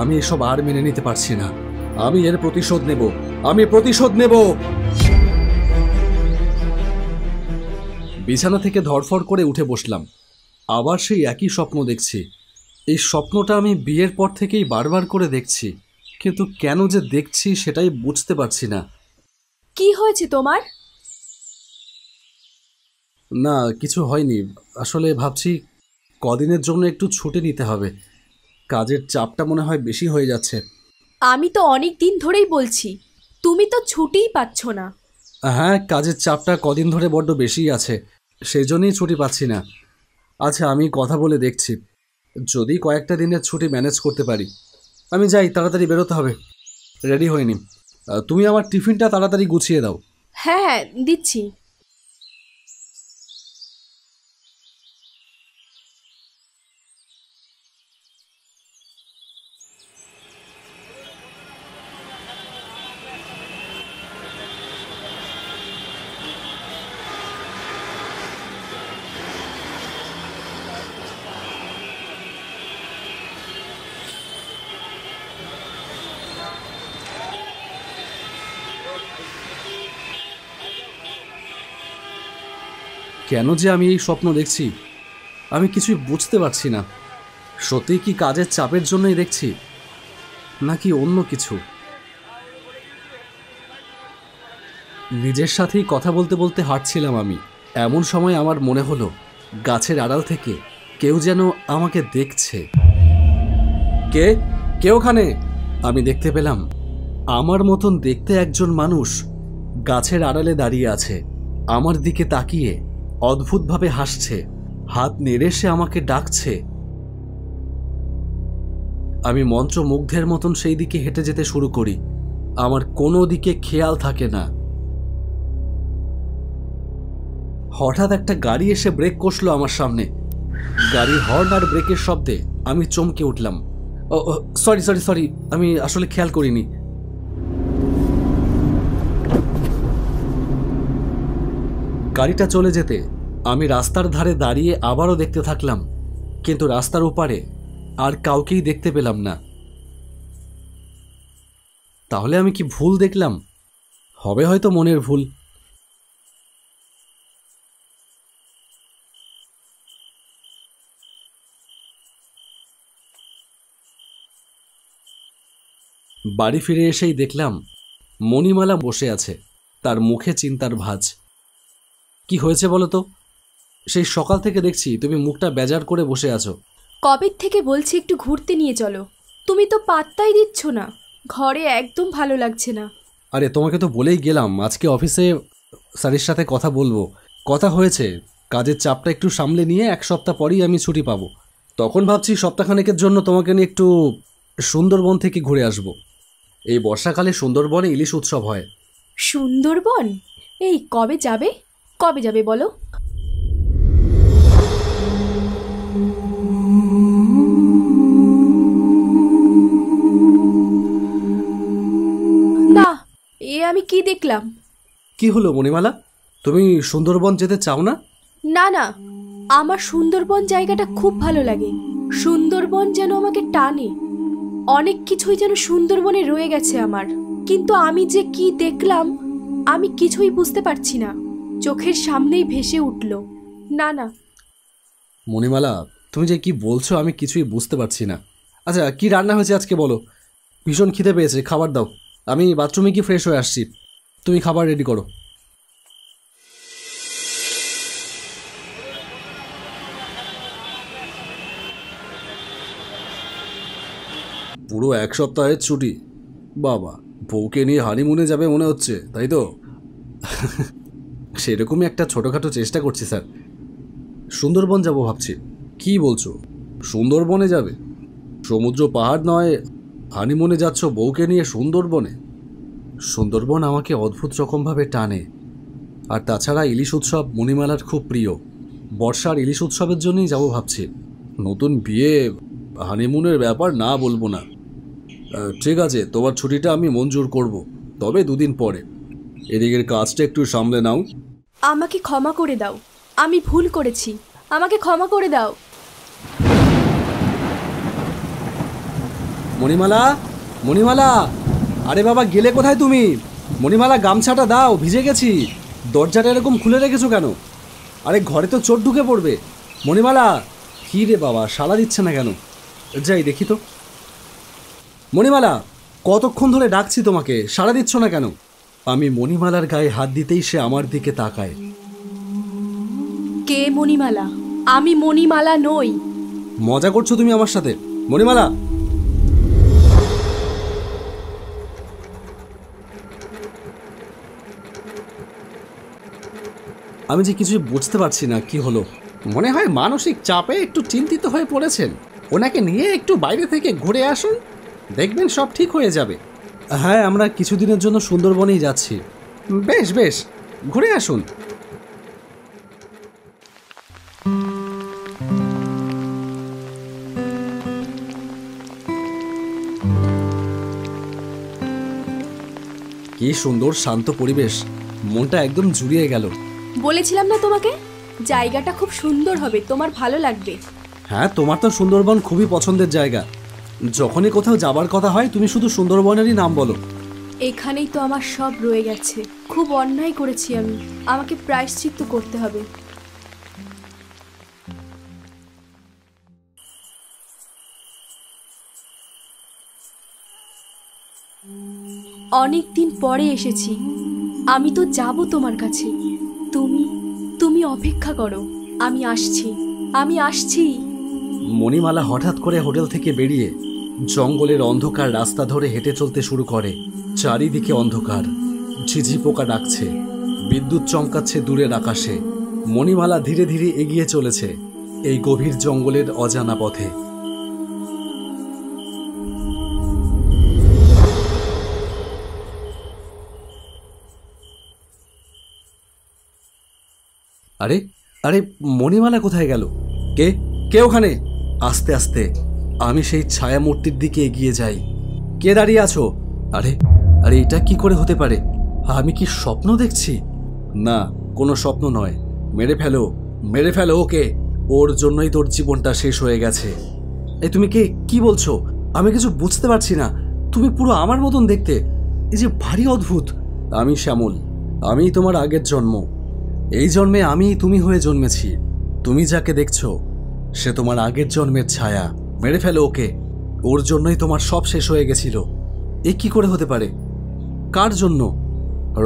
আমি এসব আর মেনে নিতে পারছি না। আমি এর প্রতিশোধ নেব, আমি প্রতিশোধ নেব। বিছানা থেকে ধড়ফড় করে উঠে বসলাম। আবার সেই একই স্বপ্ন দেখছি। এই স্বপ্নটা আমি বিয়ের পর থেকেই বারবার করে দেখছি, কিন্তু কেন যে দেখছি সেটাই বুঝতে পারছি না। কি হয়েছে তোমার? না, কিছু হয়নি। আসলে ভাবছি কদিনের জন্য একটু ছুটি নিতে হবে। কাজের চাপটা মনে হয় বেশি হয়ে যাচ্ছে। আমি তো অনেক দিন ধরেই বলছি, তুমি তো ছুটিই পাচ্ছ না। হ্যাঁ, কাজের চাপটা কদিন ধরে বড্ড বেশিই আছে, সেই জন্যই ছুটি পাচ্ছি না। আচ্ছা, আমি কথা বলে দেখছি, যদি কয়েকটা দিনের ছুটি ম্যানেজ করতে পারি। আমি যাই, তাড়াতাড়ি বেরোতে হবে, রেডি হয়নি। তুমি আমার টিফিনটা তাড়াতাড়ি গুছিয়ে দাও। হ্যাঁ হ্যাঁ, দিচ্ছি। কেন যে আমি এই স্বপ্ন দেখছি আমি কিছুই বুঝতে পারছি না। সত্যি কি কাজের চাপের জন্যই দেখছি, নাকি অন্য কিছু? নিজের সাথেই কথা বলতে বলতে হাঁটছিলাম আমি। এমন সময় আমার মনে হলো গাছের আড়াল থেকে কেউ যেন আমাকে দেখছে। কে কে ওখানে? আমি দেখতে পেলাম আমার মতন দেখতে একজন মানুষ গাছের আড়ালে দাঁড়িয়ে আছে, আমার দিকে তাকিয়ে অদ্ভুতভাবে হাসছে, হাত নেড়ে সে আমাকে ডাকছে। আমি মন্ত্রমুগ্ধের মতন সেই দিকে হেঁটে যেতে শুরু করি। আমার কোনো দিকে খেয়াল থাকে না। হঠাৎ একটা গাড়ি এসে ব্রেক কষলো আমার সামনে। গাড়ির হর্ন আর ব্রেকের শব্দে আমি চমকে উঠলাম। ও সরি সরি সরি, আমি আসলে খেয়াল করিনি। গাড়িটা চলে যেতে আমি রাস্তার ধারে দাঁড়িয়ে আবারও দেখতে থাকলাম, কিন্তু রাস্তার ওপারে আর কাউকেই দেখতে পেলাম না। তাহলে আমি কি ভুল দেখলাম? হবে হয়তো মনের ভুল। বাড়ি ফিরে এসেই দেখলাম মণিমালা বসে আছে, তার মুখে চিন্তার ভাঁজ। কি হয়েছে বলো তো? সেই সকাল থেকে দেখছি তুমি মুখটা বেজার করে বসে আছো। কবে থেকে বলছি একটু ঘুরতে নিয়ে চলো, তুমি তো পাত্তাই দিচ্ছ না। ঘরে একদম ভালো লাগছে না। আরে তোমাকে তো বলেই গেলাম আজকে অফিসে স্যারের সাথে কথা বলবো। কথা হয়েছে, কাজের চাপটা একটু সামলে নিয়ে 1 সপ্তাহ পরেই আমি ছুটি পাবো। তখন ভাবছি সপ্তাহখানেকের জন্য তোমাকে নিয়ে একটু সুন্দরবন থেকে ঘুরে আসব। এই বর্ষাকালে সুন্দরবনে ইলিশ উৎসব হয়। সুন্দরবন? এই কবে যাবে? কবে যাবে বলো? না, এ আমি কি দেখলাম? কি হলো মণিমালা, তুমি সুন্দরবন যেতে চাও না? না না, আমার সুন্দরবন জায়গাটা খুব ভালো লাগে। সুন্দরবন যেন আমাকে টানে। অনেক কিছুই যেন সুন্দরবনে রয়ে গেছে আমার, কিন্তু আমি যে কি দেখলাম আমি কিছুই বুঝতে পারছি না। চোখের সামনেই ভেসে উঠল। না না। মণিমালা, তুমি যে কি বলছো আমি কিছুই বুঝতে পারছি না। আচ্ছা, কি রান্না হয়েছে আজকে বলো? ভীষণ খিদে পেয়েছে, খাবার দাও। আমি বাথরুমে কি ফ্রেশ হয়ে আসছি, তুমি খাবার রেডি করো। পুরো 1 সপ্তাহের ছুটি? বাবা, বউকে নিয়ে হানিমুনে যাবে মনে হচ্ছে, তাই তো? সেরকমই একটা ছোটোখাটো চেষ্টা করছি স্যার। সুন্দরবন যাব ভাবছি। কি বলছো, সুন্দরবনে যাবে? সমুদ্র পাহাড় নয়, হানিমুনে যাচ্ছ বউকে নিয়ে সুন্দরবনে? সুন্দরবন আমাকে অদ্ভুত রকমভাবে টানে। আর তাছাড়া ইলিশ উৎসব মণিমালার খুব প্রিয়। বর্ষার ইলিশ উৎসবের জন্যই যাব ভাবছি। নতুন বিয়ে, হানিমুনের ব্যাপার না বলবো না। ঠিক আছে, তোমার ছুটিটা আমি মঞ্জুর করব, তবে 2 দিন পরে। এদিকের কাজটা একটু সামলে নাও। আমাকে ক্ষমা করে দাও, আমি ভুল করেছি, আমাকে ক্ষমা করে দাও। মণিমালা, মণিমালা, আরে বাবা গেলে কোথায় তুমি? মণিমালা, গামছাটা দাও, ভিজে গেছি। দরজাটা এরকম খুলে রেখেছো কেন? আরে ঘরে তো চোর ঢুকে পড়বে। মণিমালা, কী রে বাবা, সাড়া দিচ্ছে না কেন? যাই দেখি তো। মণিমালা, কতক্ষণ ধরে ডাকছি তোমাকে, সাড়া দিচ্ছ না কেন? আমি মণিমালার গায়ে হাত দিতেই সে আমার দিকে তাকায়। কে মণিমালা? আমি মণিমালা নই। মজা করছো তুমি আমার সাথে? মণিমালা, আমি যে কিছুই বুঝতে পারছি না কি হলো। মনে হয় মানসিক চাপে একটু চিন্তিত হয়ে পড়েছেন। ওনাকে নিয়ে একটু বাইরে থেকে ঘুরে আসুন, দেখবেন সব ঠিক হয়ে যাবে। হ্যাঁ, আমরা কিছুদিনের জন্য সুন্দরবনেই যাচ্ছি। বেশ বেশ, ঘুরে আসুন। কি সুন্দর শান্ত পরিবেশ, মনটা একদম জুড়িয়ে গেল। বলেছিলাম না তোমাকে, জায়গাটা খুব সুন্দর হবে, তোমার ভালো লাগবে। হ্যাঁ, তোমার তো সুন্দরবন খুবই পছন্দের জায়গা। যখনই কোথাও যাবার কথা হয় তুমি শুধু সুন্দরবনেরই নাম বলো। এখানেই তো আমার সব রয়ে গেছে। খুব অন্যায় করেছি আমি, আমাকে প্রায়শ্চিত্ত করতে হবে। অনেক দিন পরে এসেছি, আমি তো যাব তোমার কাছে। তুমি তুমি অপেক্ষা করো, আমি আসছি, আমি আসছি। মণিমালা হঠাৎ করে হোটেল থেকে বেরিয়ে জঙ্গলের অন্ধকার রাস্তা ধরে হেঁটে চলতে শুরু করে। চারিদিকে অন্ধকার, ঝিঝি পোকা ডাকছে, বিদ্যুৎ চমকাচ্ছে দূরের আকাশে। মণিমালা ধীরে ধীরে এগিয়ে চলেছে এই গভীর জঙ্গলের অজানা পথে। আরে আরে, মণিমালা কোথায় গেল? কে কে ওখানে? আস্তে আস্তে আমি সেই ছায়া মূর্তির দিকে এগিয়ে যাই। কে দাঁড়িয়ে আছো? আরে আরে, এটা কি করে হতে পারে? আমি কি স্বপ্ন দেখছি? না, কোনো স্বপ্ন নয়। মেরে ফেলো, মেরে ফেলো ওকে। ওর জন্যই তোর জীবনটা শেষ হয়ে গেছে। এই তুমি কে? কি বলছো? আমি কিছু বুঝতে পারছি না। তুমি পুরো আমার মতন দেখতে, এই যে ভারী অদ্ভুত। আমি শ্যামল, আমি তোমার আগের জন্ম। এই জন্মে আমি তুমি হয়ে জন্মেছি। তুমি যাকে দেখছো সে তোমার আগের জন্মের ছায়া। মেরে ফেলো ওকে, ওর জন্যই তোমার সব শেষ হয়ে গেছিল। এ কি করে হতে পারে? কার জন্য?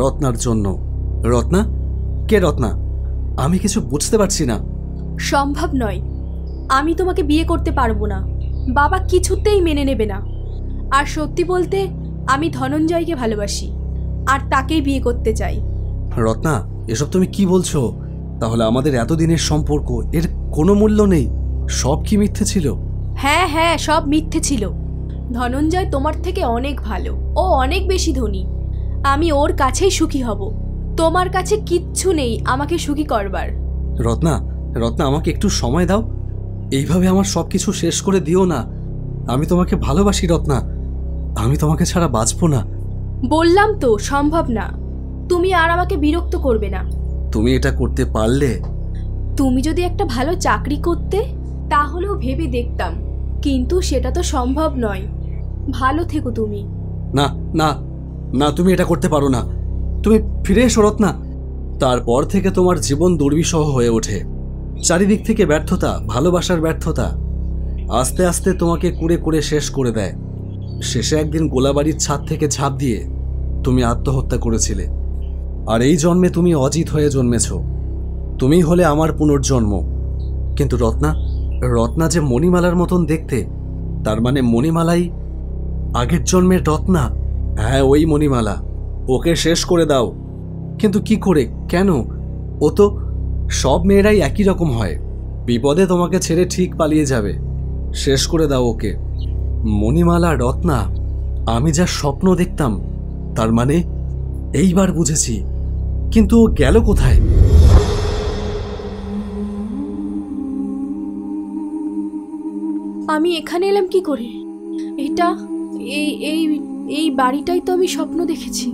রত্নার জন্য। রত্না? কে রত্না? আমি কিছু বুঝতে পারছি না। সম্ভব নয়, আমি তোমাকে বিয়ে করতে পারবো না। বাবা কিছুতেই মেনে নেবে না। আর সত্যি বলতে, আমি ধনঞ্জয়কে ভালোবাসি, আর তাকেই বিয়ে করতে চাই। রত্না, এসব তুমি কি বলছো? তাহলে আমাদের এতদিনের সম্পর্ক, এর কোনো মূল্য নেই? সব কি মিথ্যে ছিল? হ্যাঁ হ্যাঁ, সব মিথ্যে ছিল। ধনঞ্জয় তোমার থেকে অনেক ভালো, ও অনেক বেশি ধনী। আমি ওর কাছেই সুখী হব। তোমার কাছে কিচ্ছু নেই আমাকে সুখী করবার। রত্না, রত্না, আমাকে একটু সময় দাও। এইভাবে আমার সব কিছু শেষ করে দিও না। আমি তোমাকে ভালোবাসি রত্না, আমি তোমাকে ছাড়া বাঁচবো না। বললাম তো সম্ভব না। তুমি আর আমাকে বিরক্ত করবে না। তুমি এটা করতে পারলে? তুমি যদি একটা ভালো চাকরি করতে তাহলেও ভেবে দেখতাম, কিন্তু সেটা তো সম্ভব নয়। ভালো থেকো তুমি। না না না, তুমি এটা করতে পারো না। তুমি ফিরে এসো রত্না। তারপর থেকে তোমার জীবন দুর্বিষহ হয়ে ওঠে। চারিদিক থেকে ব্যর্থতা, ভালোবাসার ব্যর্থতা আস্তে আস্তে তোমাকে কুড়ে কুড়ে শেষ করে দেয়। শেষে একদিন গোলাবাড়ির ছাদ থেকে ঝাঁপ দিয়ে তুমি আত্মহত্যা করেছিলে। আর এই জন্মে তুমি অজিত হয়ে জন্মেছ। তুমি হলে আমার পুনর্জন্ম। কিন্তু রত্না, রত্না যে মণিমালার মতন দেখতে, তার মানে মণিমালাই আগের জন্মের রত্না। হ্যাঁ, ওই মণিমালা। ওকে শেষ করে দাও। কিন্তু কি করে? কেন? ও তো, সব মেয়েরাই একই রকম হয়, বিপদে তোমাকে ছেড়ে ঠিক পালিয়ে যাবে। শেষ করে দাও ওকে। মণিমালা, রত্না, আমি যা স্বপ্ন দেখতাম, তার মানে এইবার বুঝেছি। কিন্তু ও গেল কোথায়? আমি এখানে এলাম কি করে? এটা এই এই এই বাড়িটাই তো আমি স্বপ্ন দেখেছি।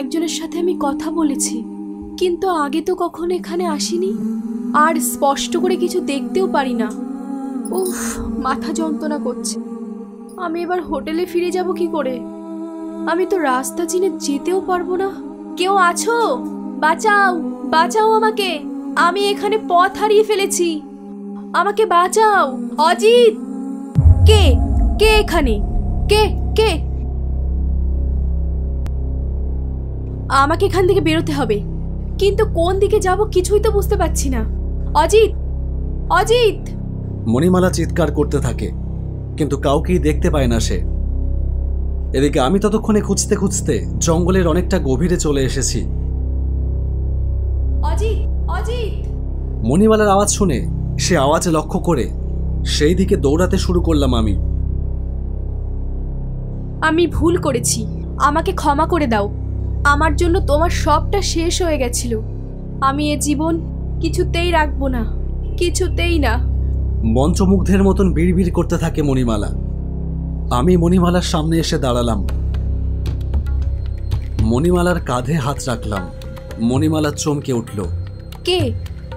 একজনের সাথে আমি কথা বলেছি, কিন্তু আগে তো কখনো এখানে আসিনি। আর স্পষ্ট করে কিছু দেখতেও পারি না। উফ, মাথা যন্ত্রণা করছে। আমি এবার হোটেলে ফিরে যাব কি করে? আমি তো রাস্তা চিনে যেতেও পারবো না। কেউ আছো? বাঁচাও, বাঁচাও আমাকে, আমি এখানে পথ হারিয়ে ফেলেছি, আমাকে বাঁচাও। অজিত! কে কে এখানে? কে কে? আমাকে এখান থেকে বেরোতে হবে, কিন্তু কোন দিকে যাব কিছুই তো বুঝতে পারছি না। অজিত! অজিত! মণিমালা চিৎকার করতে থাকে, কিন্তু কাউকেই দেখতে পায় না সে। এদিকে আমি ততক্ষণে খুঁজতে খুঁজতে জঙ্গলের অনেকটা গভীরে চলে এসেছি। অজিত! অজিত! মণিমালার আওয়াজ শুনে সে আওয়াজ লক্ষ্য করে সেই দিকে দৌড়াতে শুরু করলাম আমি। আমি ভুল করেছি, আমাকে ক্ষমা করে দাও। আমার জন্য তোমার সবটা শেষ হয়ে গেছিল। আমি এ জীবন কিছুতেই রাখবো না, কিছুতেই না। মন্ত্রমুগ্ধের মতন বিড়বিড় করতে থাকে মণিমালা। আমি মণিমালার সামনে এসে দাঁড়ালাম, মণিমালার কাঁধে হাত রাখলাম। মণিমালা চমকে উঠল। কে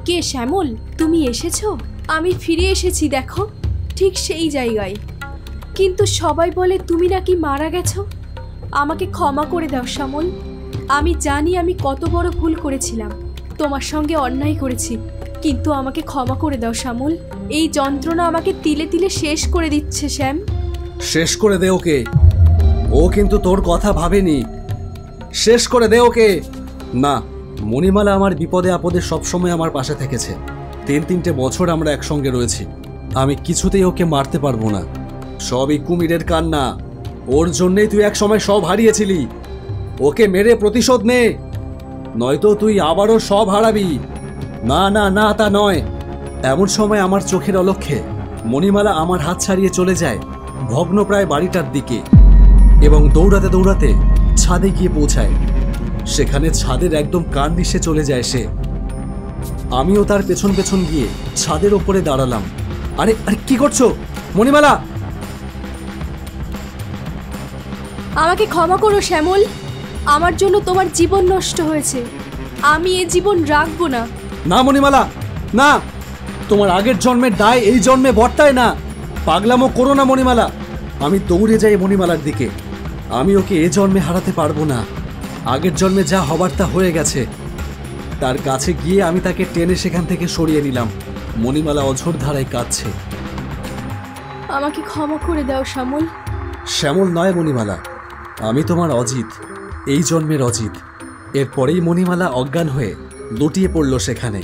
কে শ্যামল, তুমি এসেছো? আমি ফিরে এসেছি, দেখো, ঠিক সেই জায়গায়। কিন্তু সবাই বলে তুমি নাকি মারা গেছো। আমাকে ক্ষমা করে দাও শ্যামল। আমি জানি আমি কত বড় ভুল করেছিলাম, তোমার সঙ্গে অন্যায় করেছি, কিন্তু আমাকে ক্ষমা করে দাও শ্যামল। এই যন্ত্রণা আমাকে তিলে তিলে শেষ করে দিচ্ছে শ্যাম। শেষ করে দে ওকে, ও কিন্তু তোর কথা ভাবেনি। শেষ করে দে ওকে। না, মণিমালা আমার বিপদে আপদে সবসময় আমার পাশে থেকেছে। 3 বছর আমরা একসঙ্গে রয়েছি। আমি কিছুতেই ওকে মারতে পারবো না। সবই কুমিরের কান্না। ওর জন্যেই তুই এক সময় সব হারিয়েছিলি। ওকে মেরে প্রতিশোধ নে, নয়তো তুই আবারও সব হারাবি। না না না, তা নয়। এমন সময় আমার চোখের অলক্ষ্যে মণিমালা আমার হাত ছাড়িয়ে চলে যায় ভগ্নপ্রায় বাড়িটার দিকে এবং দৌড়াতে দৌড়াতে ছাদে গিয়ে পৌঁছায়। সেখানে ছাদের একদম কান নিশে চলে যায় সে। আমিও তার পেছন পেছন গিয়ে ছাদের ওপরে দাঁড়ালাম। আরে আরে, কি করছো মণিমালা? আমাকে ক্ষমা করো শ্যামল, আমার জন্য তোমার জীবন নষ্ট হয়েছে। আমি এ জীবন রাখবো না। না মণিমালা, না, তোমার আগের জন্মের দায় এই জন্মে বর্তায় না। পাগলামো করো না মণিমালা। আমি দৌড়ে যাই মণিমালার দিকে। আমি ওকে এ জন্মে হারাতে পারবো না। আগের জন্মে যা হবার তা হয়ে গেছে। তার কাছে গিয়ে আমি তাকে টেনে সেখান থেকে সরিয়ে নিলাম। মণিমালা অঝোর ধারায় কাঁদছে। আমাকে ক্ষমা করে দাও শ্যামল। শ্যামল নয় মণিমালা, আমি তোমার অজিত, এই জন্মের অজিত। এরপরেই মণিমালা অজ্ঞান হয়ে লুটিয়ে পড়ল সেখানে।